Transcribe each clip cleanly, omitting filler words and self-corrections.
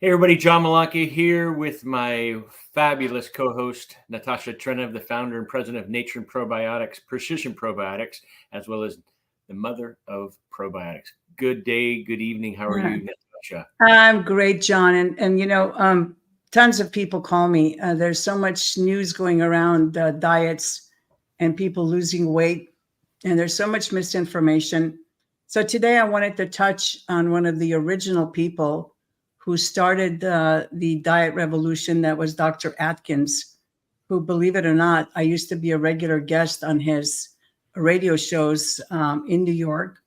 Hey everybody, John Malanca here with my fabulous co-host Natasha Trenev, the founder and president of Natren Probiotics, Precision Probiotics, as well as the mother of probiotics. Good day, good evening. How are you, Natasha? I'm great, John. And tons of people call me. There's so much news going around diets and people losing weight, and there's so much misinformation. So today I wanted to touch on one of the original people who started the diet revolution. That was Dr. Atkins, who, believe it or not, I used to be a regular guest on his radio shows in New York.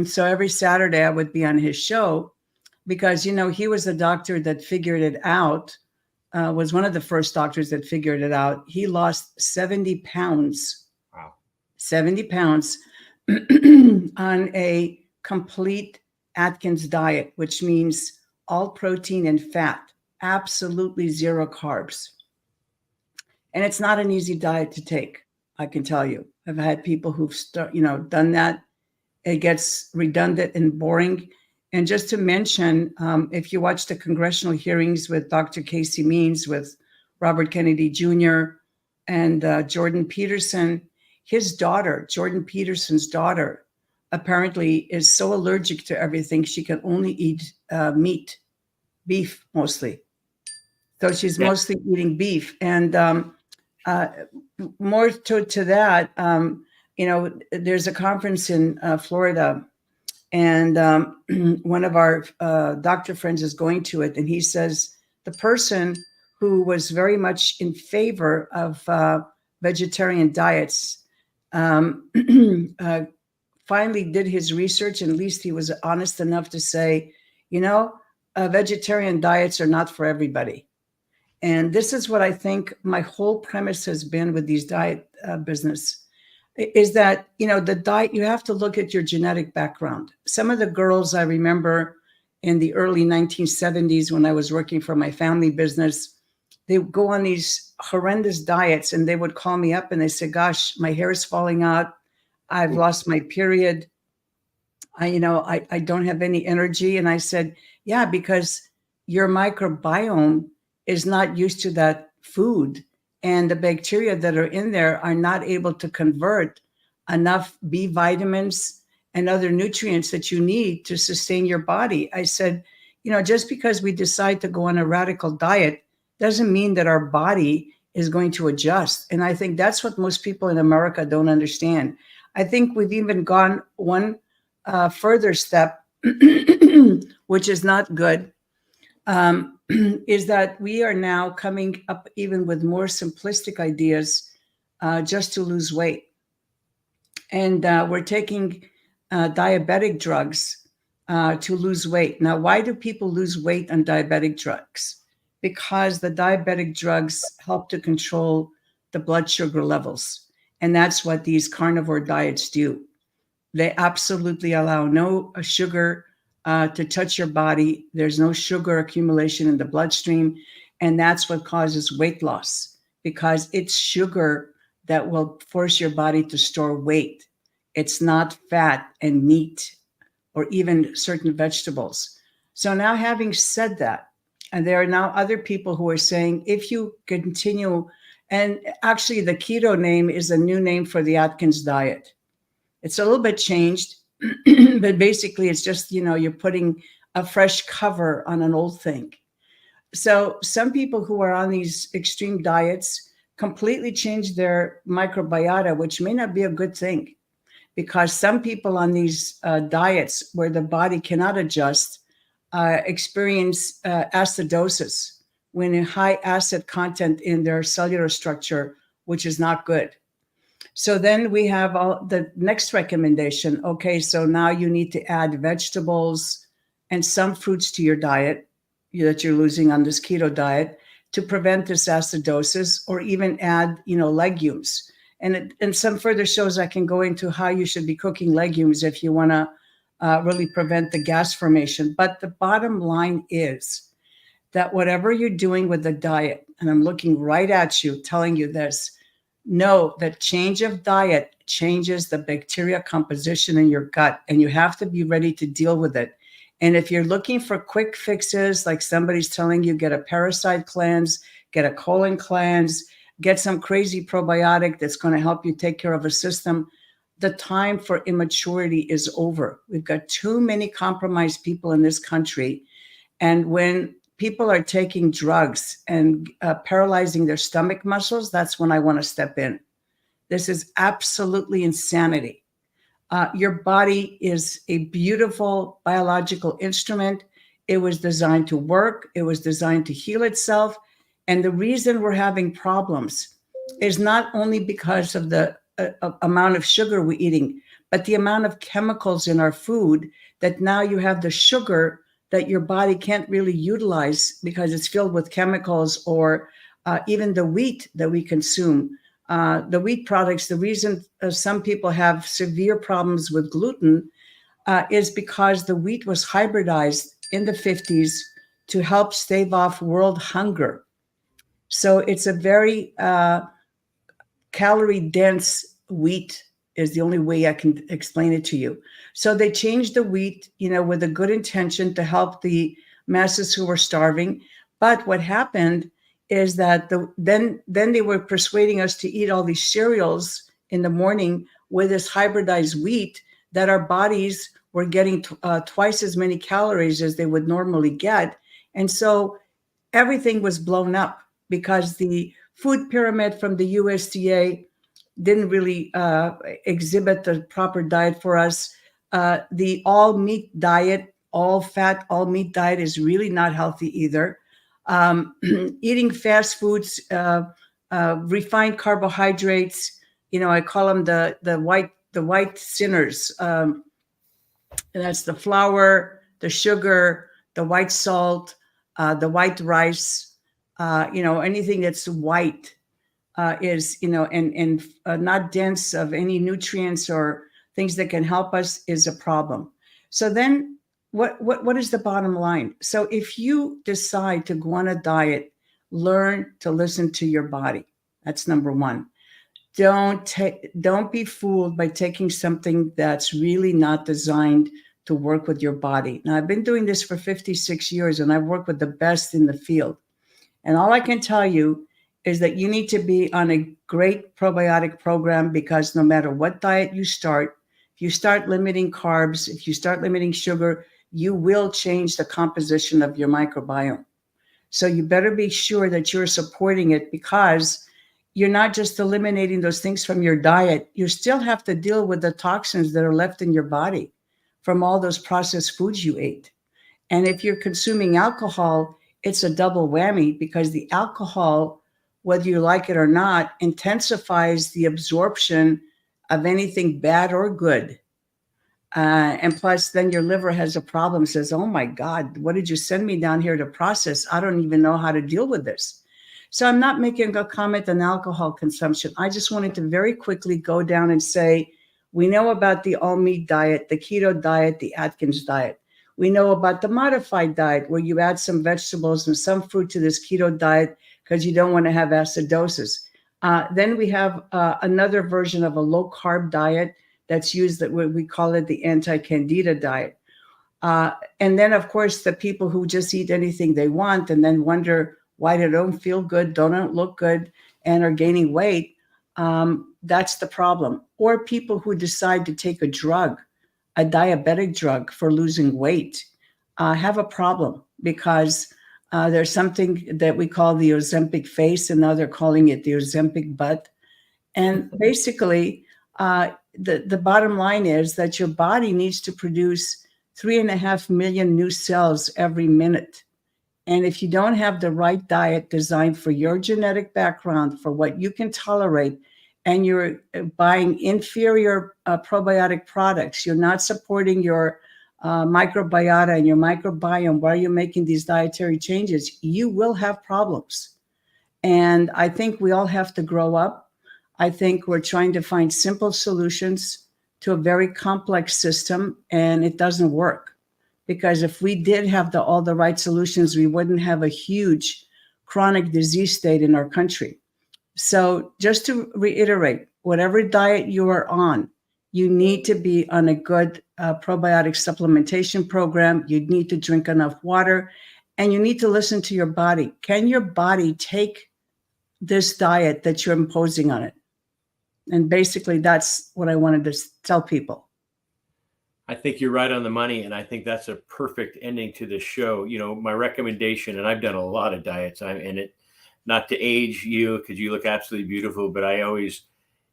So every Saturday I would be on his show because, he was a doctor that figured it out, was one of the first doctors that figured it out. He lost 70 pounds. Wow. 70 pounds on a complete Atkins diet, which means all protein and fat, absolutely zero carbs. And it's not an easy diet to take, I can tell you. I've had people who've done that. It gets redundant and boring. And just to mention, if you watch the congressional hearings with Dr. Casey Means, with Robert Kennedy Jr. and Jordan Peterson, his daughter, Jordan Peterson's daughter, apparently is so allergic to everything, she can only eat meat, beef mostly. So she's mostly eating beef. And more to that, there's a conference in Florida, and one of our doctor friends is going to it. And he says the person who was very much in favor of vegetarian diets finally did his research, and at least he was honest enough to say, vegetarian diets are not for everybody. And this is what I think my whole premise has been with these diet business, is that, the diet, you have to look at your genetic background. Some of the girls I remember in the early 1970s when I was working for my family business, they would go on these horrendous diets, and they would call me up and they say, gosh, my hair is falling out. I've lost my period. I don't have any energy. And I said, yeah, because your microbiome is not used to that food. And the bacteria that are in there are not able to convert enough B vitamins and other nutrients that you need to sustain your body. I said, just because we decide to go on a radical diet doesn't mean that our body is going to adjust. And I think that's what most people in America don't understand. I think we've even gone one further step, which is not good. Is that we are now coming up even with more simplistic ideas just to lose weight. And we're taking diabetic drugs to lose weight. Now, why do people lose weight on diabetic drugs? Because the diabetic drugs help to control the blood sugar levels. And that's what these carnivore diets do. They absolutely allow no sugar to touch your body. There's no sugar accumulation in the bloodstream. And that's what causes weight loss, because it's sugar that will force your body to store weight. It's not fat and meat or even certain vegetables. So now, having said that, and there are now other people who are saying, if you continue, and actually the keto name is a new name for the Atkins diet. It's a little bit changed. But basically, it's just, you're putting a fresh cover on an old thing. So some people who are on these extreme diets completely change their microbiota, which may not be a good thing, because some people on these diets where the body cannot adjust experience acidosis, when a high acid content in their cellular structure, which is not good. So then we have the next recommendation. Okay, so now you need to add vegetables and some fruits to your diet that you're losing on this keto diet to prevent this acidosis, or even add, legumes. And some further shows I can go into how you should be cooking legumes if you want to really prevent the gas formation. But the bottom line is that whatever you're doing with the diet, and I'm looking right at you, telling you this, know that change of diet changes the bacteria composition in your gut, and you have to be ready to deal with it. And if you're looking for quick fixes, like somebody's telling you, get a parasite cleanse, get a colon cleanse, get some crazy probiotic that's going to help you take care of a system, the time for immaturity is over. We've got too many compromised people in this country. And when people are taking drugs and paralyzing their stomach muscles, that's when I want to step in. This is absolutely insanity. Your body is a beautiful biological instrument. It was designed to work. It was designed to heal itself. And the reason we're having problems is not only because of the amount of sugar we're eating, but the amount of chemicals in our food that now you have the sugar that your body can't really utilize because it's filled with chemicals, or even the wheat that we consume. The wheat products, the reason some people have severe problems with gluten is because the wheat was hybridized in the 50s to help stave off world hunger. So it's a very calorie dense wheat is the only way I can explain it to you. So they changed the wheat, with a good intention to help the masses who were starving. But what happened is that then they were persuading us to eat all these cereals in the morning with this hybridized wheat, that our bodies were getting twice as many calories as they would normally get. And so everything was blown up because the food pyramid from the USDA didn't really exhibit the proper diet for us. The all meat diet, all fat, all meat diet is really not healthy either. Eating fast foods, refined carbohydrates, I call them the white sinners. And that's the flour, the sugar, the white salt, the white rice, anything that's white is, and not dense of any nutrients or things that can help us is a problem. So then what is the bottom line? So if you decide to go on a diet, learn to listen to your body. That's number one. Don't be fooled by taking something that's really not designed to work with your body. Now, I've been doing this for 56 years and I've worked with the best in the field. And all I can tell you is that you need to be on a great probiotic program, because no matter what diet you start, if you start limiting carbs, if you start limiting sugar, you will change the composition of your microbiome. So you better be sure that you're supporting it, because you're not just eliminating those things from your diet. You still have to deal with the toxins that are left in your body from all those processed foods you ate. And if you're consuming alcohol, it's a double whammy, because the alcohol, whether you like it or not, intensifies the absorption of anything bad or good. And plus, then your liver has a problem, says, oh my God, what did you send me down here to process? I don't even know how to deal with this. So I'm not making a comment on alcohol consumption. I just wanted to very quickly go down and say, we know about the all meat diet, the keto diet, the Atkins diet. We know about the modified diet, where you add some vegetables and some fruit to this keto diet because you don't want to have acidosis. Then we have another version of a low carb diet that's used, that we call it the anti-candida diet. And then, of course, the people who just eat anything they want and then wonder why they don't feel good, don't look good, and are gaining weight. That's the problem. Or people who decide to take a drug, a diabetic drug for losing weight, have a problem, because there's something that we call the Ozempic face, and now they're calling it the Ozempic butt. And basically, the bottom line is that your body needs to produce 3.5 million new cells every minute. And if you don't have the right diet designed for your genetic background, for what you can tolerate, and you're buying inferior probiotic products, you're not supporting your microbiota and your microbiome while you're making these dietary changes, you will have problems. And I think we all have to grow up. I think we're trying to find simple solutions to a very complex system, and it doesn't work. Because if we did have all the right solutions, we wouldn't have a huge chronic disease state in our country. So just to reiterate, whatever diet you are on, You need to be on a good probiotic supplementation program. You need to drink enough water, and you need to listen to your body. Can your body take this diet that you're imposing on it? And basically, that's what I wanted to tell people. I think you're right on the money, and I think that's a perfect ending to the show. My recommendation, and I've done a lot of diets, and it, not to age you because you look absolutely beautiful, but I always,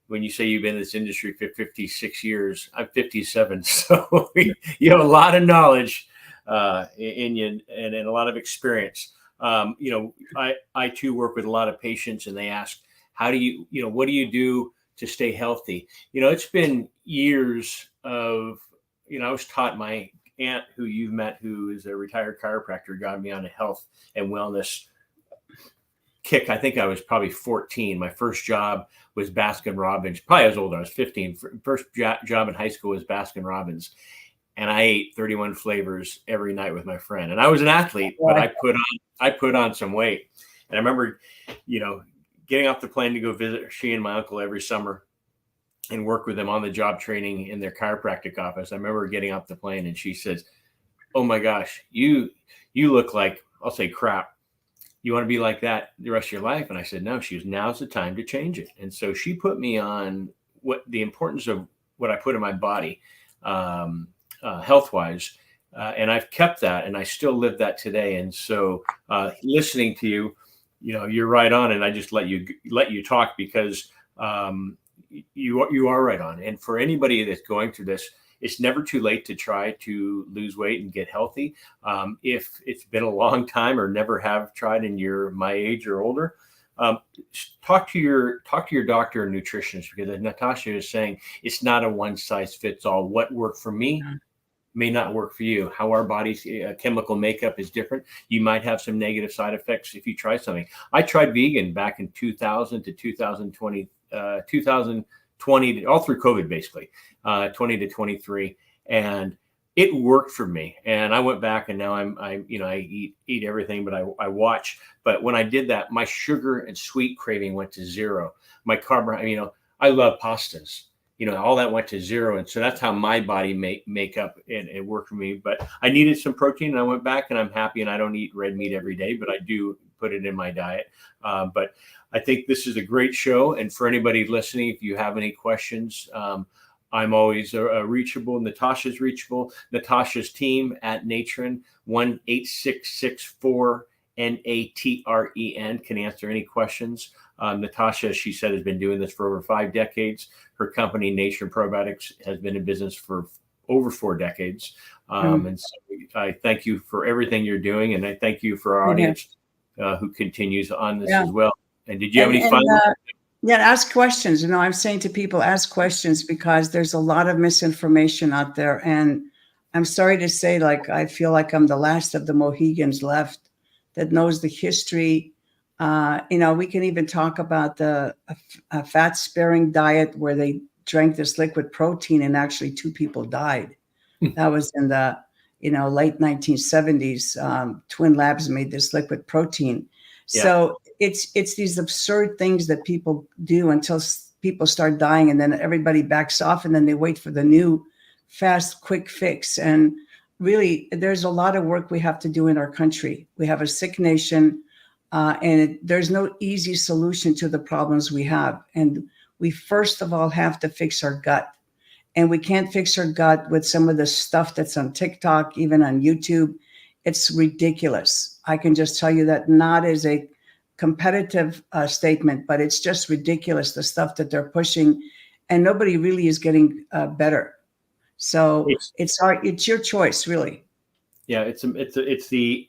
when you say you've been in this industry for 56 years, I'm 57, so you have a lot of knowledge in you and a lot of experience. I too work with a lot of patients, and they ask, how do you, what do you do to stay healthy? It's been years of, I was taught, my aunt, who you've met, who is a retired chiropractor, got me on a health and wellness kick. I think I was probably 14. My first job was Baskin Robbins. Probably I was older. I was 15. First job in high school was Baskin Robbins. And I ate 31 flavors every night with my friend. And I was an athlete, but I put on some weight. And I remember, getting off the plane to go visit she and my uncle every summer and work with them on the job training in their chiropractic office. I remember getting off the plane and she says, "Oh my gosh, you look like," I'll say, "crap. You want to be like that the rest of your life?" And I said, "No." She was, "Now's the time to change it." And so she put me on what the importance of what I put in my body, health-wise. And I've kept that, and I still live that today. And so listening to you, you're right on. And I just let you talk because you are right on. And for anybody that's going through this, it's never too late to try to lose weight and get healthy. If it's been a long time or never have tried and you're my age or older, talk to your doctor or nutritionist, because as Natasha is saying, it's not a one size fits all. What worked for me may not work for you. How our body's chemical makeup is different. You might have some negative side effects if you try something. I tried vegan back in 2000 to 2020, 2020, all through COVID, basically, 20 to 23. And it worked for me. And I went back, and now I eat everything, but I watch. But when I did that, my sugar and sweet craving went to zero. My carbohydrate, I love pastas. All that went to zero. And so that's how my body make up and work for me. But I needed some protein, and I went back, and I'm happy. And I don't eat red meat every day, but I do put it in my diet. But I think this is a great show. And for anybody listening, if you have any questions, I'm always reachable. Natasha's reachable. Natasha's team at Natren, 1-866-4-NATREN, can answer any questions. Natasha, she said, has been doing this for over 5 decades. Her company, Natren Probiotics, has been in business for over 4 decades. And so I thank you for everything you're doing. And I thank you for our audience who continues on this as well. And did you have any final? Ask questions. I'm saying to people, ask questions, because there's a lot of misinformation out there. And I'm sorry to say, I feel like I'm the last of the Mohegans left that knows the history. We can even talk about the fat-sparing diet where they drank this liquid protein and actually 2 people died. That was in the late 1970s. Twin Labs made this liquid protein. Yeah. So it's these absurd things that people do until people start dying, and then everybody backs off, and then they wait for the new fast, quick fix. And really, there's a lot of work we have to do in our country. We have a sick nation. And there's no easy solution to the problems we have. And we first of all have to fix our gut. And we can't fix our gut with some of the stuff that's on TikTok, even on YouTube. It's ridiculous. I can just tell you that, not as a competitive statement, but it's just ridiculous, the stuff that they're pushing. And nobody really is getting better. So it's your choice, really. Yeah, it's the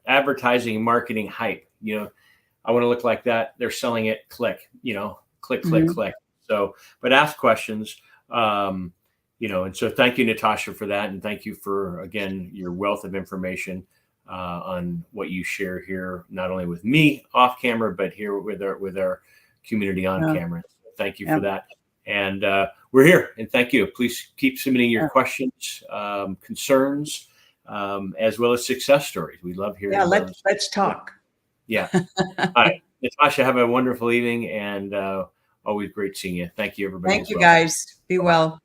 advertising marketing hype. I want to look like that. They're selling it. Click. Click. So, but ask questions. And so thank you, Natasha, for that, and thank you for, again, your wealth of information on what you share here, not only with me off camera, but here with our community on camera. So thank you for that. And we're here, and thank you. Please keep submitting your questions, concerns, as well as success stories. We love hearing. Yeah, let's talk. Yeah. All right, Natasha, have a wonderful evening, and Always great seeing you. Thank you, everybody. Thank as you, well. guys. Be Bye-bye. well.